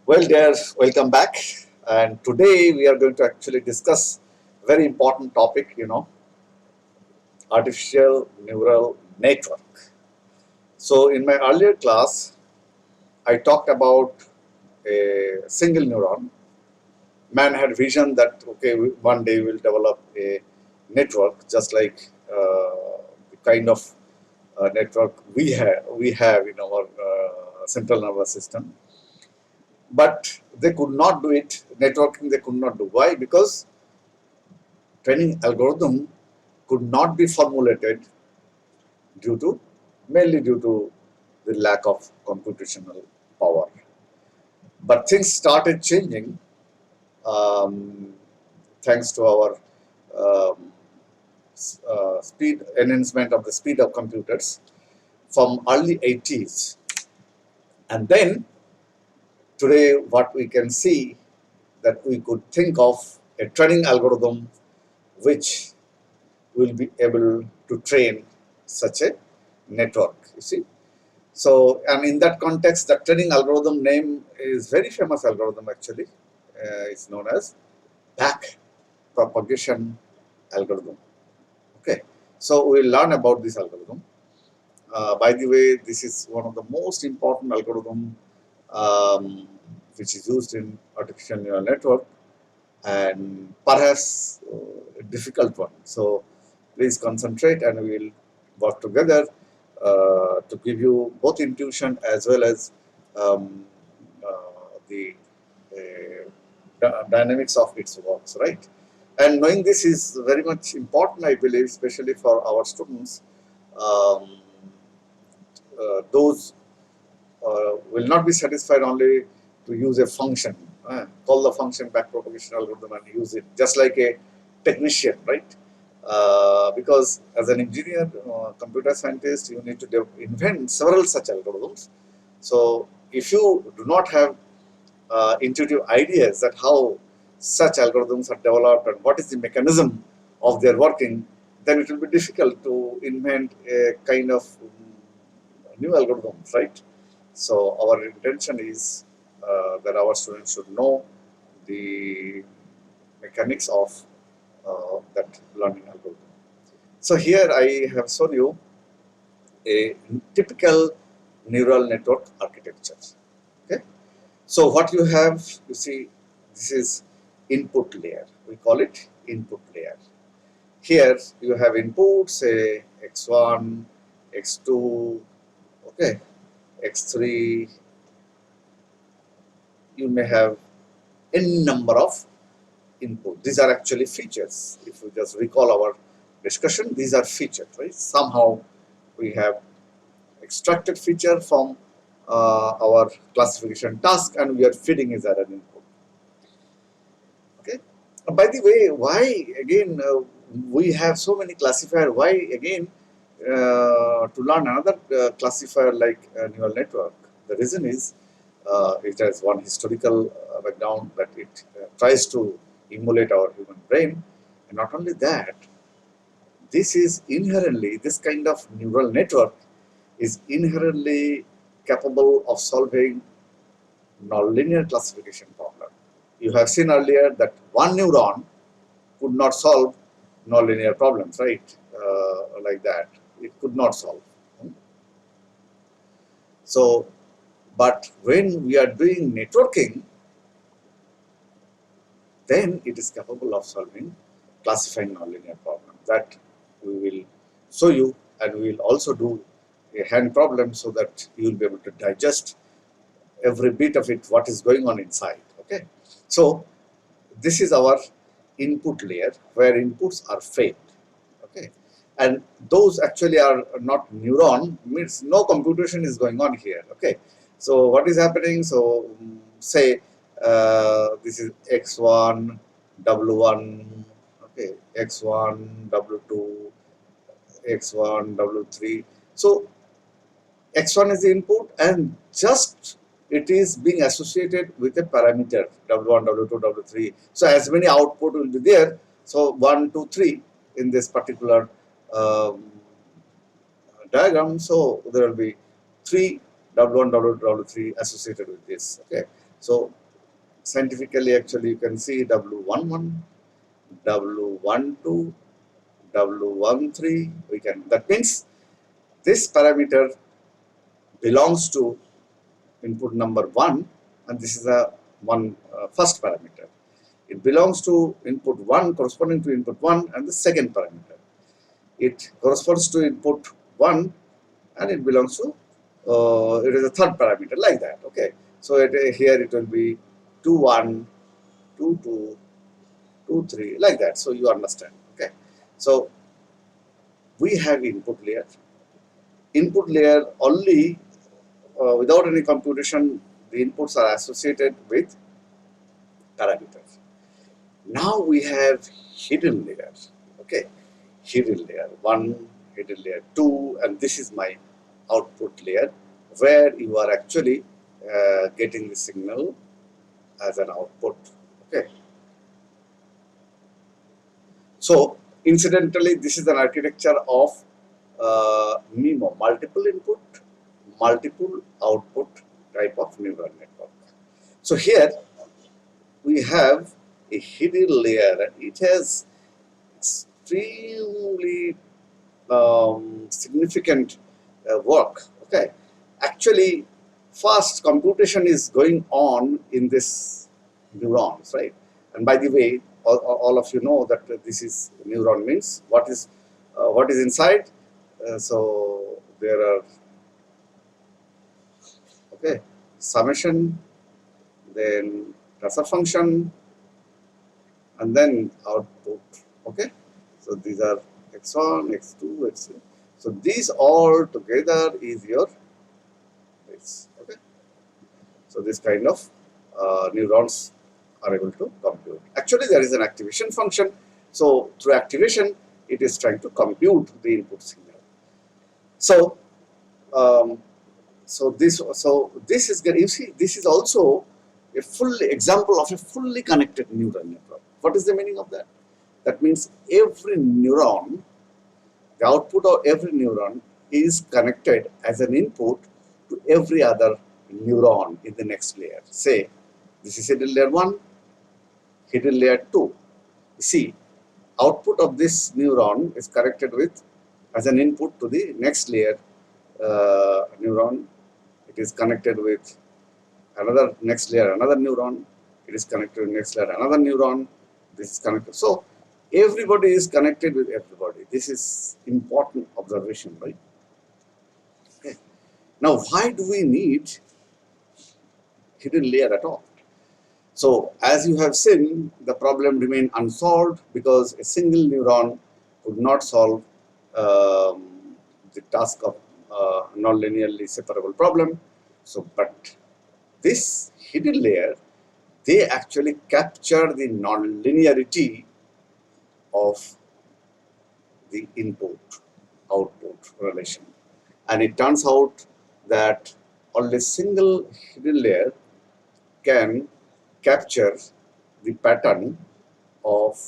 Well, dear, welcome back. And today we are going to actually discuss a very important topic, artificial neural network. So, in my earlier class, I talked about a single neuron. Man had vision that okay, one day we'll develop a network, just like the kind of network we have in our central nervous system. But they could not do it. Networking they could not do. Why? Because training algorithm could not be formulated mainly due to the lack of computational power. But things started changing um, thanks to our um, speed enhancement of the speed of computers from early 80s. And then today what we can see that we could think of a training algorithm which will be able to train such a network, you see. So, and in that context, the training algorithm name is very famous algorithm actually. It's known as back propagation algorithm. Okay, so we'll learn about this algorithm. By the way, this is one of the most important algorithm um, which is used in artificial neural network and perhaps a difficult one. So please concentrate and we will work together to give you both intuition as well as um, the dynamics of its works, right? And knowing this is very much important, I believe, especially for our students. Um, those will not be satisfied only to use a function, call the function backpropagation algorithm and use it just like a technician, right? Because as an engineer, computer scientist, you need to invent several such algorithms. So if you do not have intuitive ideas that how such algorithms are developed and what is the mechanism of their working, then it will be difficult to invent a kind of new algorithms, right? So our intention is that our students should know the mechanics of that learning algorithm. So here I have shown you a typical neural network architecture. Okay. So what you have, you see, this is input layer. We call it input layer. Here you have inputs, say x1, x2, okay, x3. You may have n number of input. These are actually features. If we just recall our discussion, these are features, right? Somehow we have extracted feature from our classification task and we are feeding it as an input. Okay. By the way, why again we have so many classifier? Why again to learn another classifier like neural network? The reason is it has one historical background that it tries to emulate our human brain, and not only that, this kind of neural network is inherently capable of solving nonlinear classification problem. You have seen earlier that one neuron could not solve nonlinear problems, right? Like that, it could not solve. So, but when we are doing networking, then it is capable of solving classifying nonlinear problems. That we will show you, and we will also do a hand problem so that you will be able to digest every bit of it, what is going on inside. Okay, so this is our input layer where inputs are fed. Okay, and those actually are not neuron, means no computation is going on here. Okay, so what is happening? So say this is x1 w1, okay, x1 w2, x1 w3. So x1 is the input and just it is being associated with a parameter w1, w2, w3. So as many output will be there. So 1, 2, 3 in this particular um, diagram. So there will be 3 w1, w2, w3 associated with this. Okay. So scientifically, actually, you can see W11, W12, W13. That means this parameter belongs to input number 1, and this is a first parameter. It belongs to input 1, corresponding to input 1, and the second parameter. It corresponds to input 1, and it belongs to, it is a third parameter, like that. Okay. So here it will be 2, 1, 2, 2, 2, 3, like that. So you understand. Okay. So we have input layer. Input layer only, without any computation, the inputs are associated with parameters. Now we have hidden layers. Okay, hidden layer 1, hidden layer 2, and this is my output layer, where you are actually getting the signal as an output. Okay. So incidentally, this is an architecture of MIMO, multiple input, multiple output type of neural network. So here we have a hidden layer, and it has extremely significant work. Okay, actually, fast computation is going on in this neurons, right? And by the way, all of you know that this is neuron means what is inside. So there are, okay, summation, then transfer function, and then output. Okay, so these are x1, x2, x3. So these all together is your this. Okay, so this kind of neurons are able to compute. Actually, there is an activation function. So through activation, it is trying to compute the input signal. So this is good. You see, this is also a full example of a fully connected neural network. What is the meaning of that? That means every neuron, the output of every neuron is connected as an input to every other neuron in the next layer. Say, this is hidden layer 1, hidden layer 2. You see, output of this neuron is connected with as an input to the next layer neuron. It is connected with another next layer, another neuron. It is connected with next layer, another neuron. This is connected. So everybody is connected with everybody. This is important observation, right? Okay. Now, why do we need hidden layer at all? So as you have seen, the problem remained unsolved because a single neuron could not solve the task of non-linearly separable problem. So, but this hidden layer, they actually capture the non-linearity of the input-output relation. And it turns out that only single hidden layer can capture the pattern of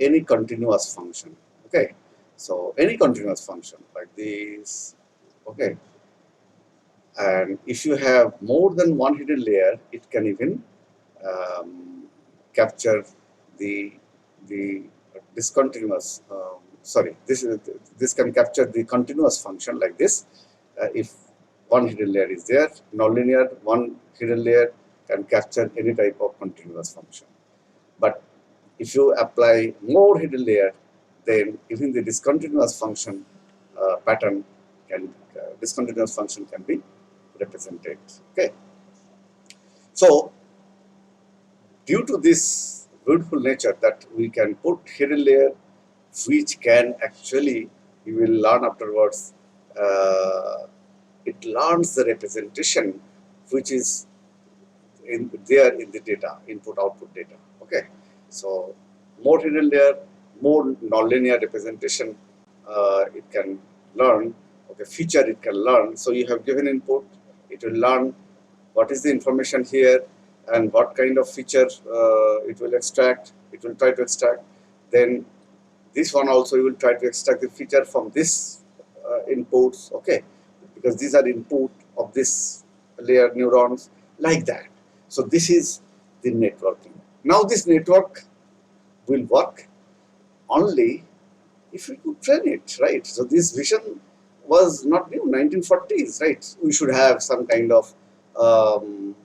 any continuous function. Okay, so any continuous function like this. Okay, and if you have more than one hidden layer, it can even capture the discontinuous. This can capture the continuous function like this. If one hidden layer is there, nonlinear, one hidden layer can capture any type of continuous function. But if you apply more hidden layer, then even the discontinuous function pattern can discontinuous function can be represented. Okay. So due to this beautiful nature that we can put hidden layer, which can actually, you will learn afterwards, it learns the representation which is there in the data, input output data. Okay, so more hidden layer, more nonlinear representation it can learn. Okay, feature it can learn. So you have given input, it will learn what is the information here and what kind of feature it will extract. It will try to extract. Then this one also you will try to extract the feature from this inputs. Okay, because these are input of this layer neurons, like that. So this is the networking. Now this network will work only if we could train it, right? So this vision was not new, 1940s, right? We should have some kind of um,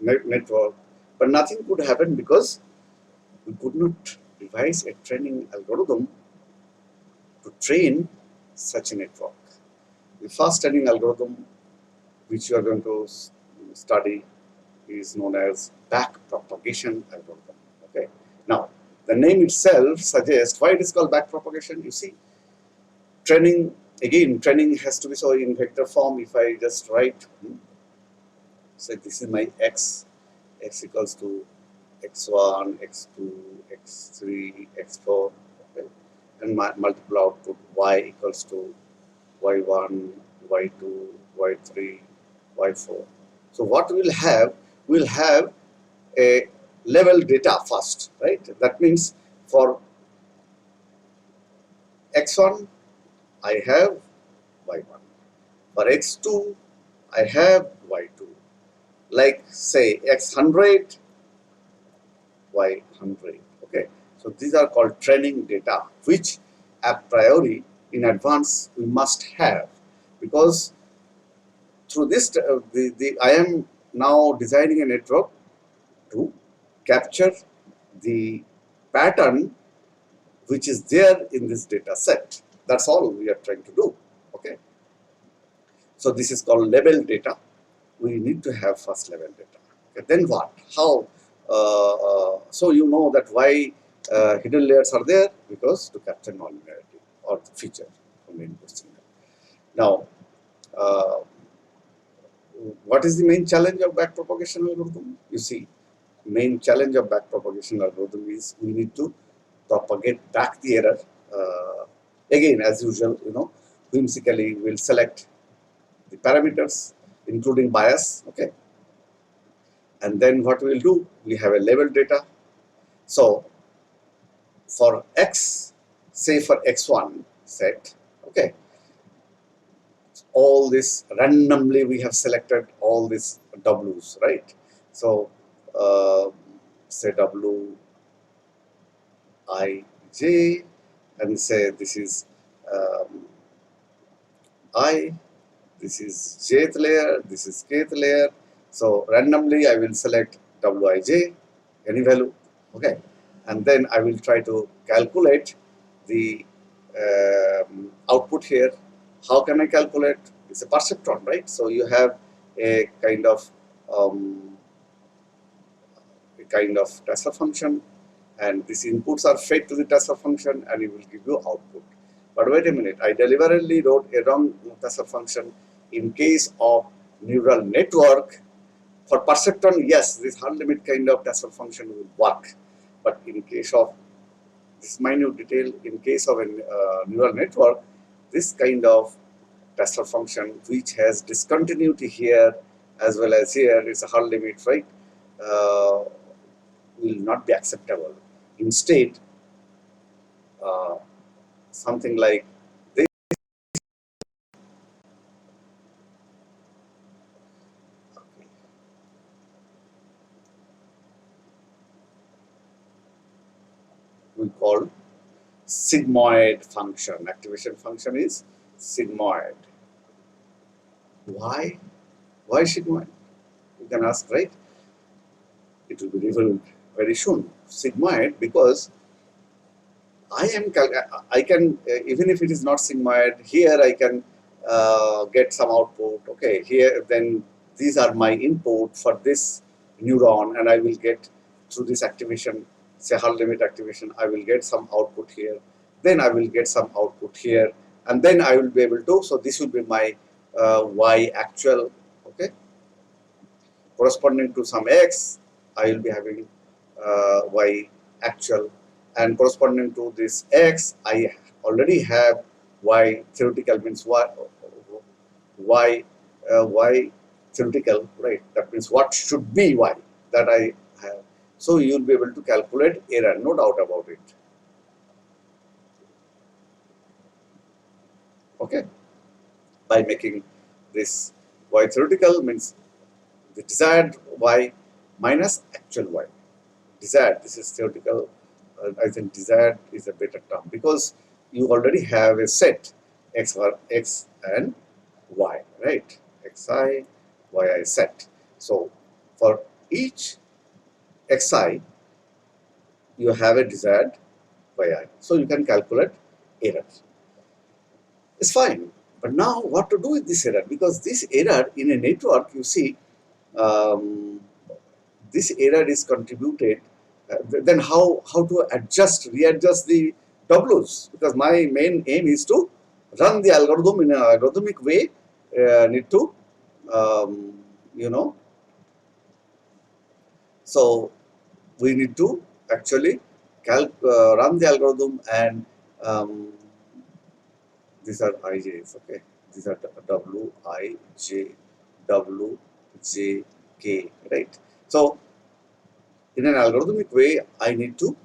network, but nothing could happen because we could not devise a training algorithm to train such a network. The first training algorithm which you are going to study is known as back propagation algorithm. Okay. Now, the name itself suggests why it is called back propagation. You see, training, again, training has to be so in vector form. If I just write, say this is my x equals to x1, x2, x3, x4, okay, and my multiple output y equals to y1, y2, y3, y4. So what we'll have a level data first, right? That means for x1, I have y1. For x2, I have y2. Like say x100, y100. Okay. So these are called training data, which a priori in advance we must have, because through this I am now designing a network to capture the pattern which is there in this data set. That's all we are trying to do. Okay. So this is called level data. We need to have first level data. Okay. Then what? How? So you know that why hidden layers are there, because to capture nonlinearity or the feature from the input signal. Now, uh, what is the main challenge of backpropagation algorithm? You see, main challenge of backpropagation algorithm is we need to propagate back the error. Again, as usual, whimsically we'll select the parameters, including bias, okay? And then what we'll do, we have a level data. So for x, say for x1 set, okay, all this randomly we have selected all these w's, right? So say w I j, and say this is um, I, this is jth layer, this is kth layer. So randomly I will select wij, any value, okay, and then I will try to calculate the output here. How can I calculate? It's a perceptron, right? So you have a kind of um, transfer function, and these inputs are fed to the transfer function and it will give you output. But wait a minute, I deliberately wrote a wrong transfer function in case of neural network. For perceptron, yes, this hard limit kind of transfer function will work. But in case of this minute detail, in case of a neural network, this kind of transfer function which has discontinuity here as well as here is a hard limit, right? Will not be acceptable. Instead, uh, something like this we call sigmoid function. Activation function is sigmoid. Why? Why sigmoid? You can ask, right? It will be revealed very soon. Sigmoid because I can even if it is not sigmoid, here I can get some output. Okay, here then these are my input for this neuron, and I will get through this activation, say hard limit activation, I will get some output here. Then I will get some output here, and then I will be able to. So this will be my y actual. Okay, corresponding to some x, I will be having y actual, and corresponding to this x, I already have y theoretical, means y theoretical, right? That means what should be y that I have. So you will be able to calculate error, no doubt about it. Okay, by making this y theoretical means the desired y minus actual y. Desired, this is theoretical. I think desired is a better term because you already have a set x and y, right? Xi, yi set. So for each xi, you have a desired yi. So you can calculate error. It's fine. But now what to do with this error? Because this error in a network, you see, um, this error is contributed. Then how to readjust the W's? Because my main aim is to run the algorithm in an algorithmic way. Need to, um, you know, so we need to actually run the algorithm and these are ij's, okay, these are w I j w j k, right? So in an algorithmic way I need to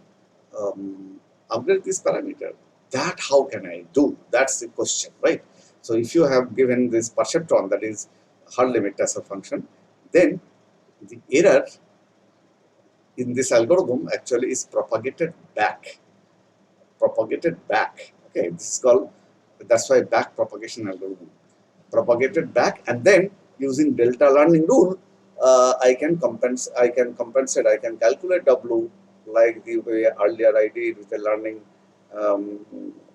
upgrade this parameter. That how can I do? That's the question, right? So if you have given this perceptron, that is hard limit as a function, then the error in this algorithm actually is propagated back. Okay, this is called, that's why back propagation algorithm. Propagated back, and then using delta learning rule, I can compensate. I can calculate W like the way earlier I did with the learning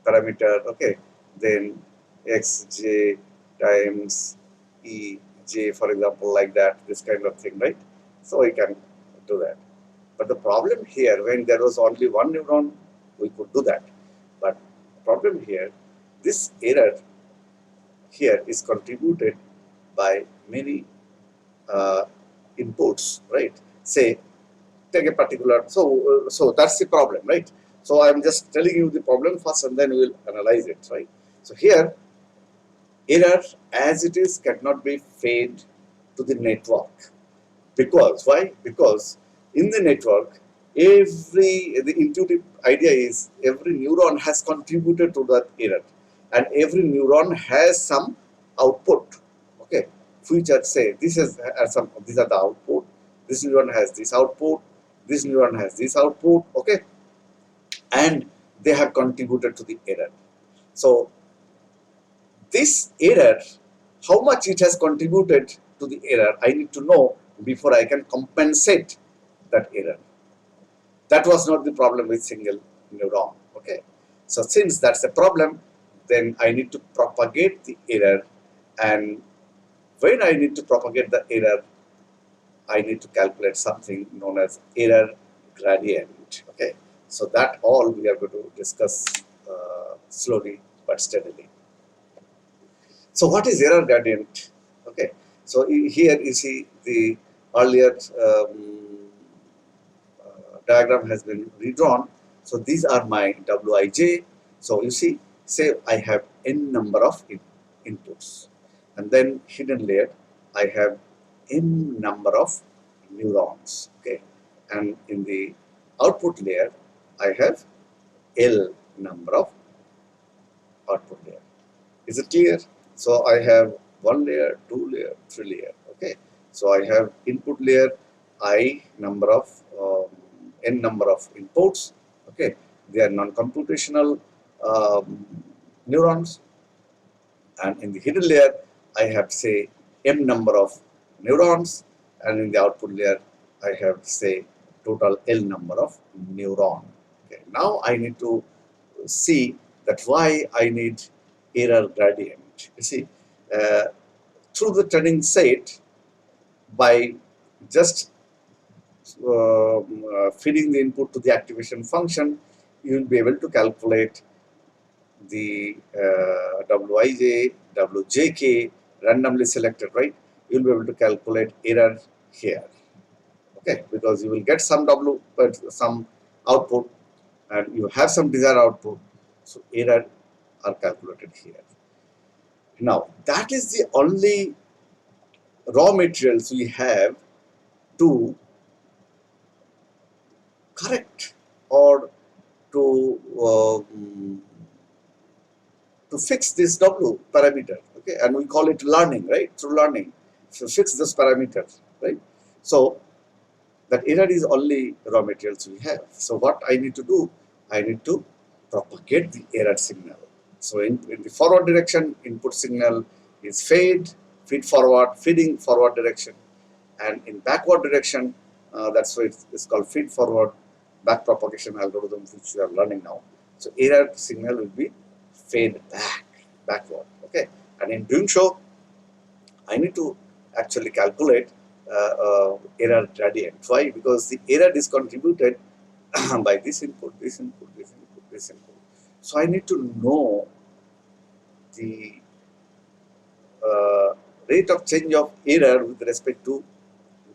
parameter. Okay, then xj times ej, for example, like that. This kind of thing, right? So I can do that. But the problem here, when there was only one neuron, we could do that. But problem here, this error here is contributed by many uh, inputs, right? Say, take a particular, so that's the problem, right? So I'm just telling you the problem first, and then we will analyze it, right? So here, error as it is cannot be fed to the network. Because why? Because in the network, the intuitive idea is every neuron has contributed to that error, and every neuron has some output. Okay, which are, say, this is some, these are the output. This neuron has this output. This neuron has this output. Okay, and they have contributed to the error. So this error, how much it has contributed to the error, I need to know before I can compensate that error. That was not the problem with single neuron. Okay, so since that's a problem, then I need to propagate the error, and when I need to propagate the error, I need to calculate something known as error gradient. Okay, so that all we are going to discuss slowly but steadily. So what is error gradient? Okay, so here you see the earlier diagram has been redrawn. So these are my wij. So you see, say I have n number of inputs, and then hidden layer I have n number of neurons. Okay, and in the output layer I have l number of output layer. Is it clear? So I have one layer, two layer, three layer. Okay. So I have input layer, I number of n number of inputs. Okay. They are non-computational neurons, and in the hidden layer I have, say, m number of neurons, and in the output layer I have, say, total L number of neuron. Okay. Now I need to see that why I need error gradient. You see, uh, through the training set, by just feeding the input to the activation function, you will be able to calculate the wij, wjk randomly selected, right? You will be able to calculate error here. Okay, because you will get some some output, and you have some desired output, so error are calculated here. Now that is the only raw materials we have to correct or to fix this W parameter. Okay, and we call it learning, right? Through learning, so fix this parameter. right? So that error is only raw materials we have. So what I need to do, I need to propagate the error signal. So in the forward direction, input signal is feed forward, feeding forward direction, and in backward direction, that's why it's called feed forward back propagation algorithm, which we are learning now. So error signal will be fade backward. Okay, and in doing so, I need to actually calculate error gradient. Why? Because the error is contributed by this input, this input, this input, this input. So I need to know the rate of change of error with respect to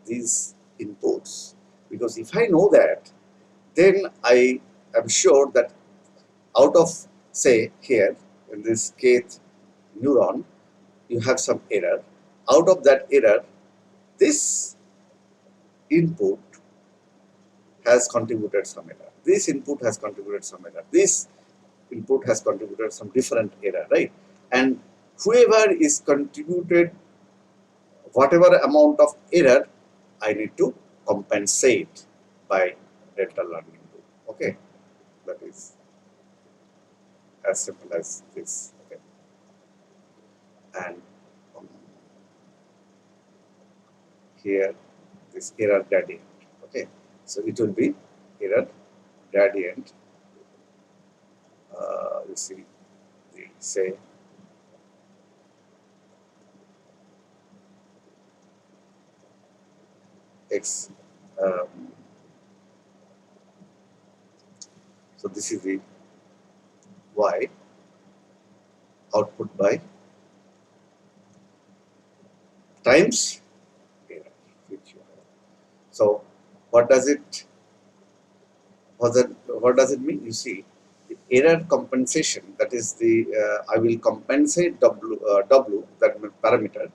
these inputs. Because if I know that, then I am sure that out of, say, here in this kth neuron, you have some error. Out of that error, this input has contributed some error. This input has contributed some error. This input has contributed some different error, right? And whoever is contributed whatever amount of error, I need to compensate by delta learning loop. Okay, that is as simple as this. Okay, and here this error gradient. Okay, so it will be error gradient. You see, say x. So this is the y output by times error which you have. So what does it what does it mean? You see, the error compensation, that is the I will compensate w that parameter,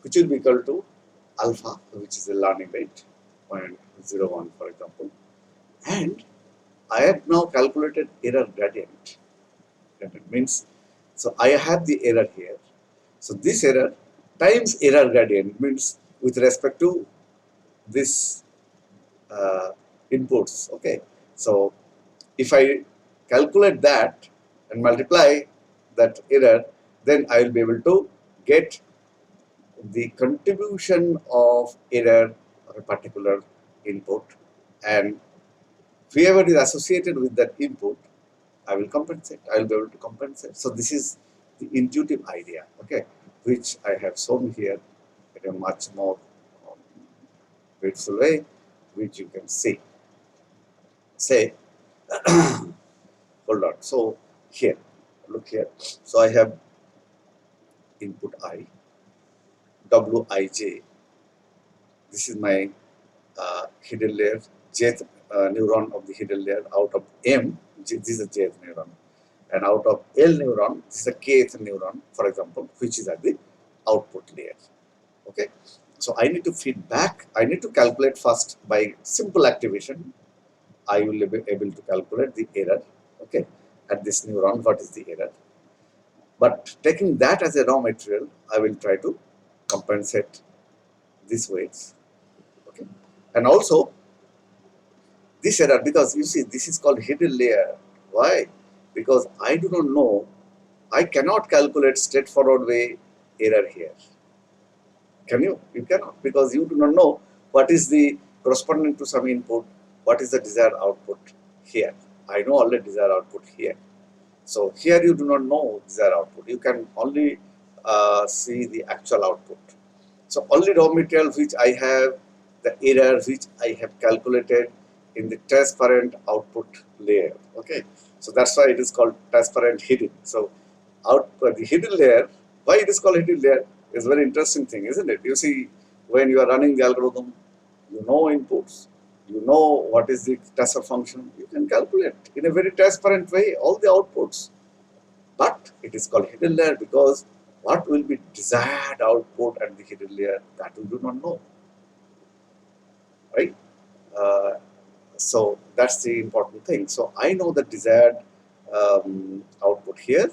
which will be equal to alpha, which is the learning rate 0.01 for example, and I have now calculated error gradient. Gradient means, so I have the error here. So this error times error gradient means with respect to this inputs. Okay, so if I calculate that and multiply that error, then I will be able to get the contribution of error of a particular input, and whoever is associated with that input, I will compensate. I will be able to compensate. So this is the intuitive idea, okay, which I have shown here in a much more beautiful way, which you can see. Say, hold on. So here, look here. So I have input I, Wij. This is my hidden layer, jth neuron of the hidden layer out of M. This is a jth neuron, and out of L neuron, this is a kth neuron, for example, which is at the output layer. Okay, so I need to feed back. I need to calculate first by simple activation. I will be able to calculate the error. Okay, at this neuron, what is the error? But taking that as a raw material, I will try to compensate these weights. Okay, and also this error, because you see this is called hidden layer. Why? Because I do not know, I cannot calculate straightforward way error here. Can you? You cannot, because you do not know what is the corresponding to some input, what is the desired output here. I know already desired output here. So here you do not know desired output. You can only see the actual output. So only raw material which I have, the error which I have calculated in the transparent output layer. Okay, so that's why it is called transparent hidden. So the hidden layer, why it is called hidden layer is a very interesting thing, isn't it? You see, when you are running the algorithm, you know inputs, you know what is the transfer function, you can calculate in a very transparent way all the outputs. But it is called hidden layer because what will be desired output at the hidden layer, that we do not know, right? Uh, so that's the important thing. So I know the desired output here.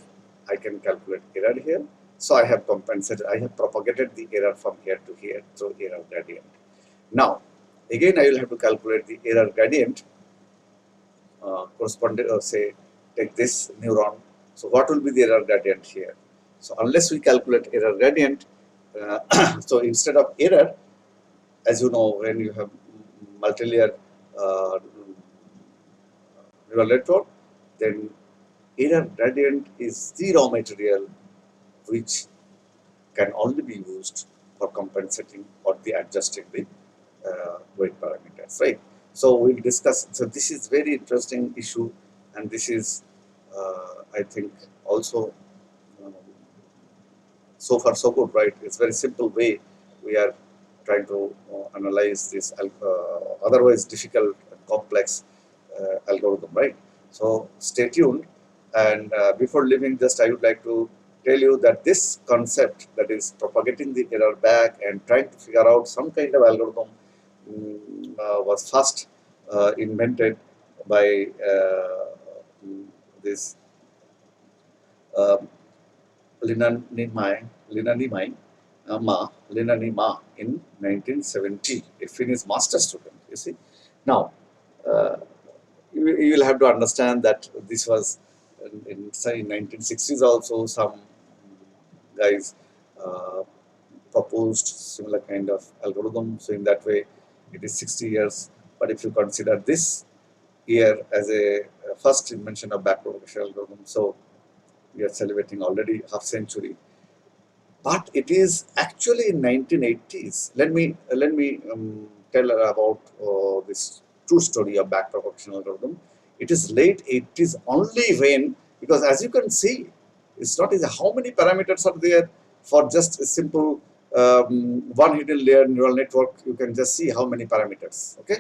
I can calculate error here. So I have compensated. I have propagated the error from here to here through error gradient. Now, again, I will have to calculate the error gradient corresponding, say, take this neuron. So, what will be the error gradient here? So, unless we calculate error gradient, so instead of error, as you know, when you have multi-layer uh, neural network, then error gradient is the raw material which can only be used for compensating or the adjusting the weight parameters, right? So we'll discuss. So this is very interesting issue, and this is, I think, also um, so far so good, right? It's very simple way we are trying to analyze this otherwise difficult and complex algorithm, right? So stay tuned. And before leaving, just I would like to tell you that this concept, that is propagating the error back and trying to figure out some kind of algorithm, was first invented by this uh, Linani Ma in 1970, a Finnish master student. You see, now uh, you will have to understand that this was say in 1960s also some guys uh, proposed similar kind of algorithm. So in that way, it is 60 years. But if you consider this year as a first invention of backpropagation algorithm, so we are celebrating already half century. But it is actually in 1980s. Let me tell about this true story of backpropagation algorithm. It is late 80s only when, because as you can see, it's not easy how many parameters are there for just a simple one hidden layer neural network. You can just see how many parameters. Okay,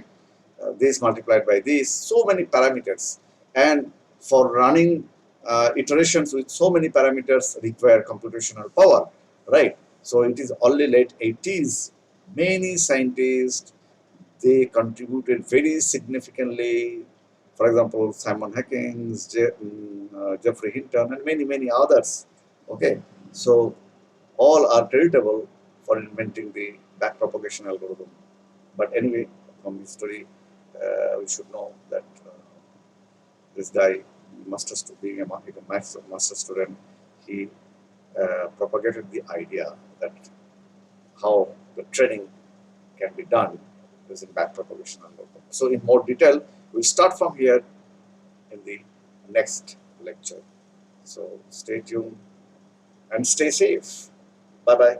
this multiplied by this, so many parameters, and for running iterations with so many parameters require computational power, right? So it is only late 80s. Many scientists, they contributed very significantly. For example, Simon Hackings, Jeffrey Hinton, and many others. Okay, so all are creditable for inventing the backpropagation algorithm. But anyway, from this story, we should know that this guy, being a master student, he propagated the idea that how the training can be done using backpropagation algorithm. So in more detail, we'll start from here in the next lecture. So stay tuned and stay safe. Bye bye.